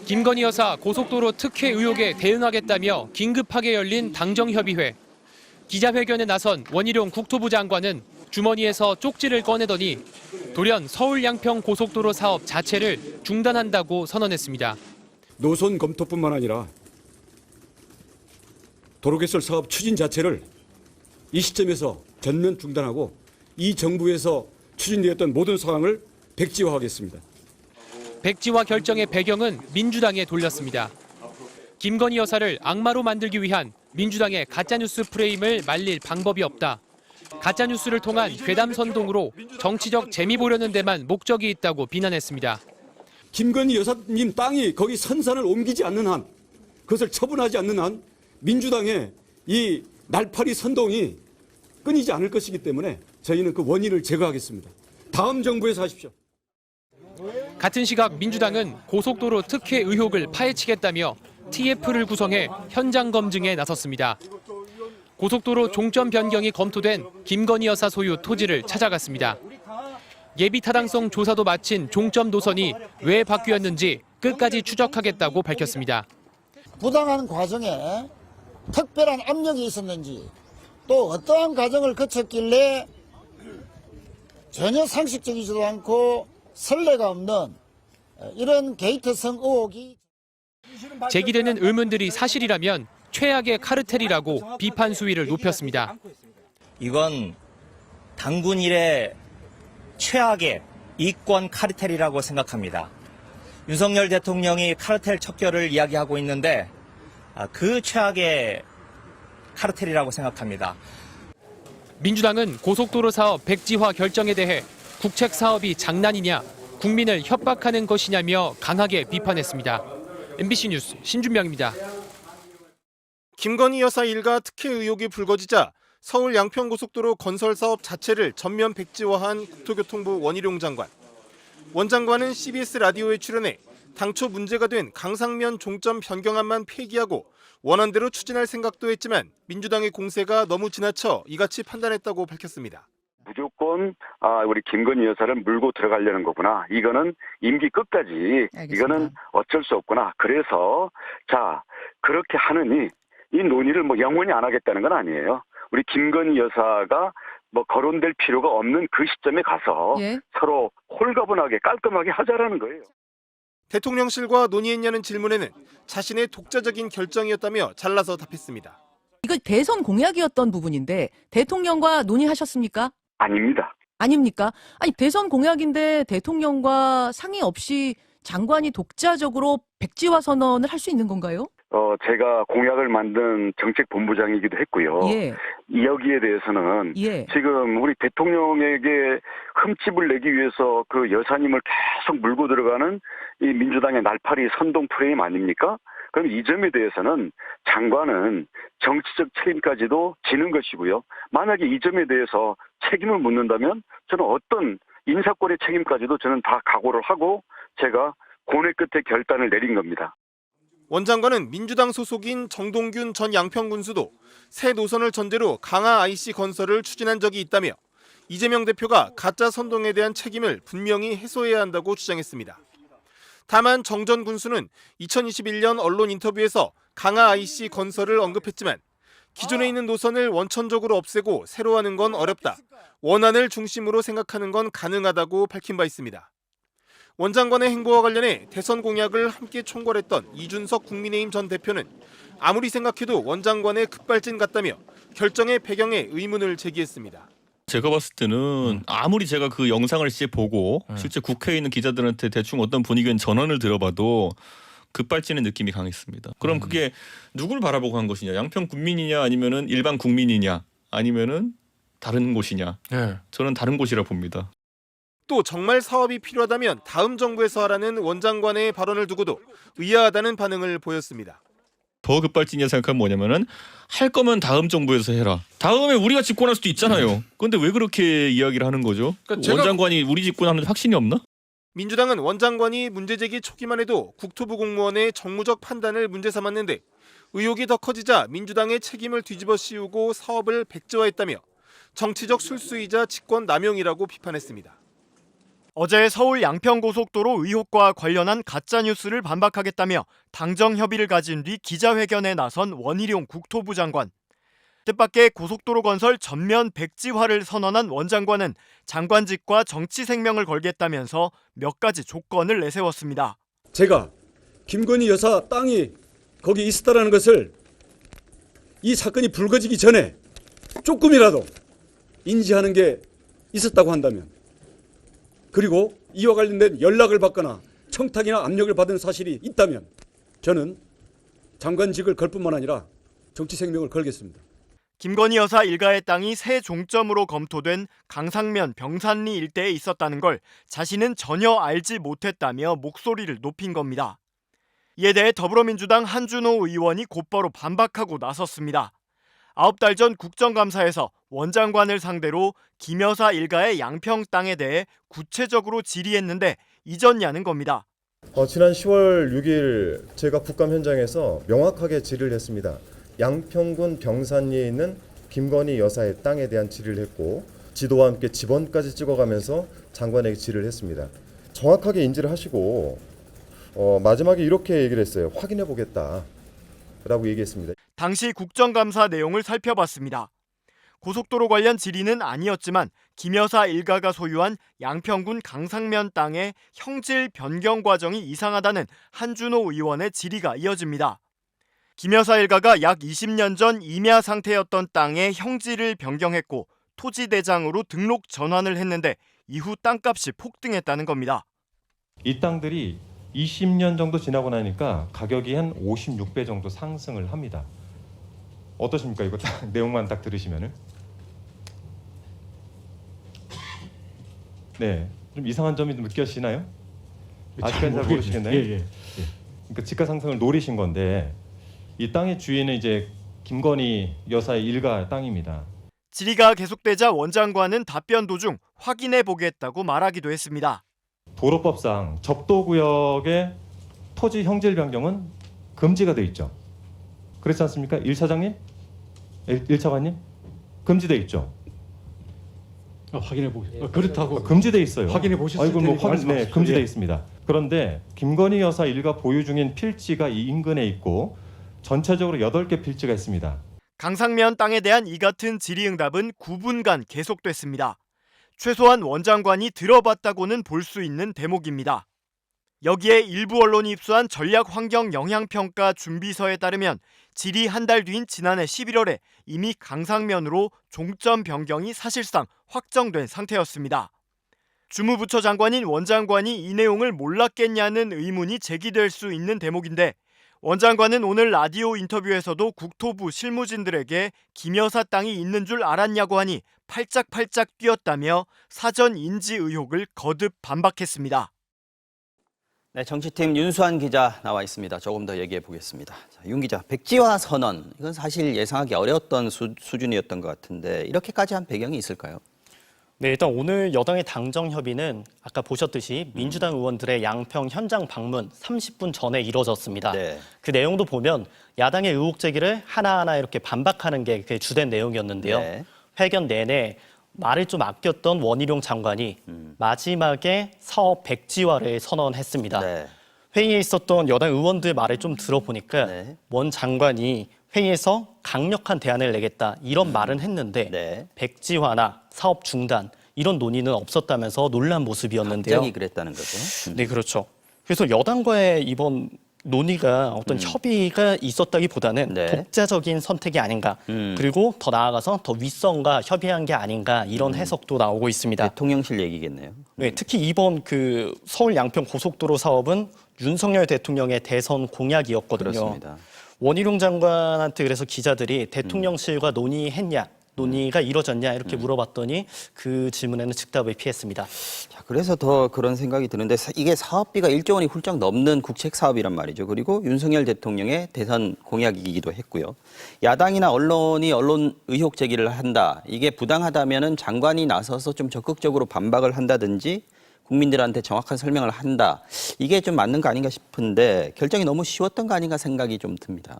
김건희 여사 고속도로 특혜 의혹에 대응하겠다며 긴급하게 열린 당정협의회. 기자회견에 나선 원희룡 국토부 장관은 주머니에서 쪽지를 꺼내더니 돌연 서울 양평 고속도로 사업 자체를 중단한다고 선언했습니다. 노선 검토뿐만 아니라 도로개설 사업 추진 자체를 이 시점에서 전면 중단하고 이 정부에서 추진되었던 모든 사항을 백지화하겠습니다. 백지화 결정의 배경은 민주당에 돌렸습니다. 김건희 여사를 악마로 만들기 위한 민주당의 가짜뉴스 프레임을 말릴 방법이 없다. 가짜뉴스를 통한 괴담 선동으로 정치적 재미 보려는 데만 목적이 있다고 비난했습니다. 김건희 여사님 땅이 거기 선산을 옮기지 않는 한, 그것을 처분하지 않는 한 민주당의 이 날파리 선동이 끊이지 않을 것이기 때문에 저희는 그 원인을 제거하겠습니다. 다음 정부에서 하십시오. 같은 시각 민주당은 고속도로 특혜 의혹을 파헤치겠다며 TF를 구성해 현장 검증에 나섰습니다. 고속도로 종점 변경이 검토된 김건희 여사 소유 토지를 찾아갔습니다. 예비 타당성 조사도 마친 종점 노선이 왜 바뀌었는지 끝까지 추적하겠다고 밝혔습니다. 부당한 과정에 특별한 압력이 있었는지 또 어떠한 과정을 거쳤길래 전혀 상식적이지도 않고 선례가 없는 이런 게이트성 의혹이 제기되는 의문들이 사실이라면 최악의 카르텔이라고 비판 수위를 높였습니다. 이건 당군 이래 최악의 이권 카르텔이라고 생각합니다. 윤석열 대통령이 카르텔 척결을 이야기하고 있는데 그 최악의 카르텔이라고 생각합니다. 민주당은 고속도로 사업 백지화 결정에 대해 국책 사업이 장난이냐, 국민을 협박하는 것이냐며 강하게 비판했습니다. MBC 뉴스 신준명입니다. 김건희 여사 일가 특혜 의혹이 불거지자 서울 양평고속도로 건설 사업 자체를 전면 백지화한 국토교통부 원희룡 장관. 원 장관은 CBS 라디오에 출연해 당초 문제가 된 강상면 종점 변경안만 폐기하고 원안대로 추진할 생각도 했지만 민주당의 공세가 너무 지나쳐 이같이 판단했다고 밝혔습니다. 무조건 우리 김건희 여사를 물고 들어가려는 거구나. 이거는 임기 끝까지 알겠습니다. 이거는 어쩔 수 없구나. 그래서 자 그렇게 하느니 이 논의를 영원히 안 하겠다는 건 아니에요. 우리 김건희 여사가 거론될 필요가 없는 그 시점에 가서 서로 홀가분하게 깔끔하게 하자라는 거예요. 대통령실과 논의했냐는 질문에는 자신의 독자적인 결정이었다며 잘라서 답했습니다. 이거 대선 공약이었던 부분인데 대통령과 논의하셨습니까? 아닙니다. 아닙니까? 아니 대선 공약인데 대통령과 상의 없이 장관이 독자적으로 백지화 선언을 할 수 있는 건가요? 제가 공약을 만든 정책본부장이기도 했고요. 예. 여기에 대해서는 지금 우리 대통령에게 흠집을 내기 위해서 그 여사님을 계속 물고 들어가는 이 민주당의 날파리 선동 프레임 아닙니까? 그럼 이 점에 대해서는 장관은 정치적 책임까지도 지는 것이고요. 만약에 이 점에 대해서 책임을 묻는다면 저는 어떤 인사권의 책임까지도 저는 다 각오를 하고 제가 고뇌 끝에 결단을 내린 겁니다. 원 장관은 민주당 소속인 정동균 전 양평군수도 새 노선을 전제로 강화 IC 건설을 추진한 적이 있다며 이재명 대표가 가짜 선동에 대한 책임을 분명히 해소해야 한다고 주장했습니다. 다만 정 전 군수는 2021년 언론 인터뷰에서 강화 IC 건설을 언급했지만 기존에 있는 노선을 원천적으로 없애고 새로 하는 건 어렵다. 원안을 중심으로 생각하는 건 가능하다고 밝힌 바 있습니다. 원 장관의 행보와 관련해 대선 공약을 함께 총괄했던 이준석 국민의힘 전 대표는 아무리 생각해도 원 장관의 급발진 같다며 결정의 배경에 의문을 제기했습니다. 제가 봤을 때는 아무리 제가 그 영상을 보고 실제 국회에 있는 기자들한테 대충 어떤 분위기인 전언을 들어봐도 급발진의 느낌이 강했습니다. 그럼 그게 누굴 바라보고 한 것이냐? 양평 군민이냐 아니면은 일반 국민이냐 아니면은 다른 곳이냐? 저는 다른 곳이라 봅니다. 또 정말 사업이 필요하다면 다음 정부에서 하라는 원 장관의 발언을 두고도 의아하다는 반응을 보였습니다. 더 급발진이라 생각하면 뭐냐면은 할 거면 다음 정부에서 해라. 다음에 우리가 집권할 수도 있잖아요. 그런데 왜 그렇게 이야기를 하는 거죠? 그러니까 원 장관이 우리 집권하는 확신이 없나? 민주당은 원 장관이 문제 제기 초기만 해도 국토부 공무원의 정무적 판단을 문제 삼았는데 의혹이 더 커지자 민주당의 책임을 뒤집어 씌우고 사업을 백지화했다며 정치적 술수이자 직권 남용이라고 비판했습니다. 어제 서울 양평고속도로 의혹과 관련한 가짜뉴스를 반박하겠다며 당정 협의를 가진 뒤 기자회견에 나선 원희룡 국토부 장관. 뜻밖의 고속도로 건설 전면 백지화를 선언한 원 장관은 장관직과 정치 생명을 걸겠다면서 몇 가지 조건을 내세웠습니다. 제가 김건희 여사 땅이 거기 있었다는 것을 이 사건이 불거지기 전에 조금이라도 인지하는 게 있었다고 한다면, 그리고 이와 관련된 연락을 받거나 청탁이나 압력을 받은 사실이 있다면 저는 장관직을 걸 뿐만 아니라 정치 생명을 걸겠습니다. 김건희 여사 일가의 땅이 새 종점으로 검토된 강상면 병산리 일대에 있었다는 걸 자신은 전혀 알지 못했다며 목소리를 높인 겁니다. 이에 대해 더불어민주당 한준호 의원이 곧바로 반박하고 나섰습니다. 9달 전 국정감사에서 원 장관을 상대로 김 여사 일가의 양평 땅에 대해 구체적으로 질의했는데 잊었냐는 겁니다. 지난 10월 6일 제가 국감 현장에서 명확하게 질의를 했습니다. 양평군 병산리에 있는 김건희 여사의 땅에 대한 질의를 했고, 지도와 함께 지번까지 찍어가면서 장관에게 질의를 했습니다. 정확하게 인지를 하시고 마지막에 이렇게 얘기를 했어요. 확인해 보겠다라고 얘기했습니다. 당시 국정감사 내용을 살펴봤습니다. 고속도로 관련 질의는 아니었지만 김 여사 일가가 소유한 양평군 강상면 땅의 형질 변경 과정이 이상하다는 한준호 의원의 질의가 이어집니다. 김 여사 일가가 약 20년 전 임야 상태였던 땅의 형질을 변경했고 토지대장으로 등록 전환을 했는데 이후 땅값이 폭등했다는 겁니다. 이 땅들이 20년 정도 지나고 나니까 가격이 한 56배 정도 상승을 합니다. 어떠십니까? 이거 딱 내용만 딱 들으시면은. 네, 좀 이상한 점이 좀 느껴지시나요? 아직까지 잘 모르시겠나요? 예. 그러니까 지가 상승을 노리신 건데 이 땅의 주인은 이제 김건희 여사의 일가 땅입니다. 질의가 계속되자 원 장관은 답변 도중 확인해 보겠다고 말하기도 했습니다. 도로법상 접도구역의 토지 형질 변경은 금지가 돼 있죠. 그렇지 않습니까? 1차장님? 1차관님? 금지돼 있죠. 확인해 보세요. 그렇다고 금지돼 있어요. 확인해 보셨을 테니 네, 금지돼 있습니다. 그런데 김건희 여사 일가 보유 중인 필지가 이 인근에 있고 전체적으로 8개 필지가 있습니다. 강상면 땅에 대한 이 같은 질의응답은 9분간 계속됐습니다. 최소한 원 장관이 들어봤다고는 볼 수 있는 대목입니다. 여기에 일부 언론이 입수한 전략환경영향평가 준비서에 따르면 질의 한 달 뒤인 지난해 11월에 이미 강상면으로 종점 변경이 사실상 확정된 상태였습니다. 주무부처 장관인 원 장관이 이 내용을 몰랐겠냐는 의문이 제기될 수 있는 대목인데, 원 장관은 오늘 라디오 인터뷰에서도 국토부 실무진들에게 김 여사 땅이 있는 줄 알았냐고 하니 팔짝팔짝 뛰었다며 사전 인지 의혹을 거듭 반박했습니다. 네, 정치팀 윤수환 기자 나와 있습니다. 조금 더 얘기해 보겠습니다. 자, 윤 기자, 백지화 선언, 이건 사실 예상하기 어려웠던 수준이었던 것 같은데 이렇게까지 한 배경이 있을까요? 네, 일단 오늘 여당의 당정 협의는 아까 보셨듯이 민주당 의원들의 양평 현장 방문 30분 전에 이뤄졌습니다. 네. 그 내용도 보면 야당의 의혹 제기를 하나하나 이렇게 반박하는 게 그 주된 내용이었는데요. 네. 회견 내내 말을 좀 아꼈던 원희룡 장관이 마지막에 사업 백지화를 선언했습니다. 네. 회의에 있었던 여당 의원들 말을 좀 들어보니까 네. 원 장관이 회의에서 강력한 대안을 내겠다 이런 말은 했는데 네. 백지화나 사업 중단 이런 논의는 없었다면서 놀란 모습이었는데요. 갑자기 그랬다는 거죠. 네, 그렇죠. 그래서 여당과의 이번 논의가 어떤 협의가 있었다기보다는 네. 독자적인 선택이 아닌가. 그리고 더 나아가서 더 윗선과 협의한 게 아닌가 이런 해석도 나오고 있습니다. 대통령실 얘기겠네요. 네, 특히 이번 그 서울 양평 고속도로 사업은 윤석열 대통령의 대선 공약이었거든요. 그렇습니다. 원희룡 장관한테 그래서 기자들이 대통령실과 논의했냐, 논의가 이뤄졌냐 이렇게 물어봤더니 그 질문에는 즉답을 피했습니다. 자, 그래서 더 그런 생각이 드는데 이게 사업비가 1조 원이 훌쩍 넘는 국책 사업이란 말이죠. 그리고 윤석열 대통령의 대선 공약이기도 했고요. 야당이나 언론이 언론 의혹 제기를 한다. 이게 부당하다면은 장관이 나서서 좀 적극적으로 반박을 한다든지 국민들한테 정확한 설명을 한다. 이게 좀 맞는 거 아닌가 싶은데 결정이 너무 쉬웠던 거 아닌가 생각이 좀 듭니다.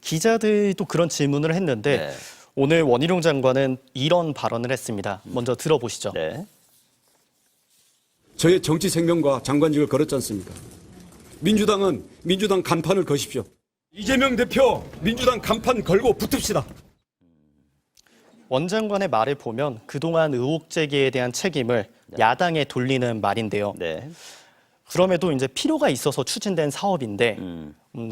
기자들도 그런 질문을 했는데 네. 오늘 원희룡 장관은 이런 발언을 했습니다. 먼저 들어보시죠. 네. 저의 정치 생명과 장관직을 걸었지 않습니까? 민주당은 민주당 간판을 거십시오. 이재명 대표 민주당 간판 걸고 붙읍시다. 원 장관의 말을 보면 그동안 의혹 제기에 대한 책임을 야당에 돌리는 말인데요. 네. 그럼에도 이제 필요가 있어서 추진된 사업인데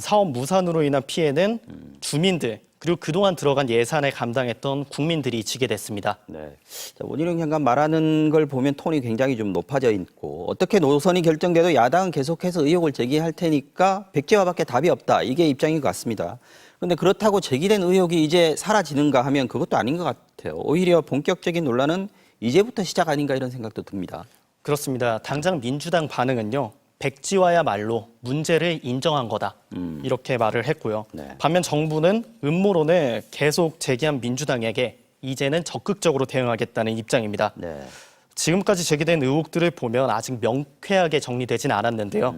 사업 무산으로 인한 피해는 주민들 그리고 그동안 들어간 예산을 감당했던 국민들이 지게 됐습니다. 네. 자, 원희룡 장관 말하는 걸 보면 톤이 굉장히 좀 높아져 있고 어떻게 노선이 결정돼도 야당은 계속해서 의혹을 제기할 테니까 백지화밖에 답이 없다. 이게 입장인 것 같습니다. 그런데 그렇다고 제기된 의혹이 이제 사라지는가 하면 그것도 아닌 것 같아요. 오히려 본격적인 논란은 이제부터 시작 아닌가 이런 생각도 듭니다. 그렇습니다. 당장 민주당 반응은요. 백지화야말로 문제를 인정한 거다. 이렇게 말을 했고요. 네. 반면 정부는 음모론을 계속 제기한 민주당에게 이제는 적극적으로 대응하겠다는 입장입니다. 네. 지금까지 제기된 의혹들을 보면 아직 명쾌하게 정리되진 않았는데요.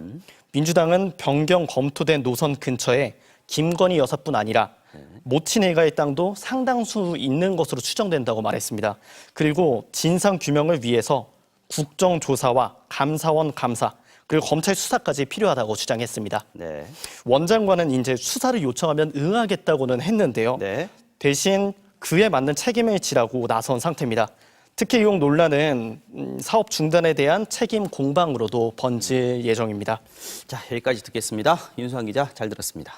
민주당은 변경 검토된 노선 근처에 김건희 여사뿐 아니라 모친 일가의 땅도 상당수 있는 것으로 추정된다고 말했습니다. 그리고 진상 규명을 위해서 국정조사와 감사원 감사 그리고 검찰 수사까지 필요하다고 주장했습니다. 네. 원 장관은 이제 수사를 요청하면 응하겠다고는 했는데요. 네. 대신 그에 맞는 책임을 지라고 나선 상태입니다. 특히 이 논란은 사업 중단에 대한 책임 공방으로도 번질 예정입니다. 자, 여기까지 듣겠습니다. 윤수환 기자 잘 들었습니다.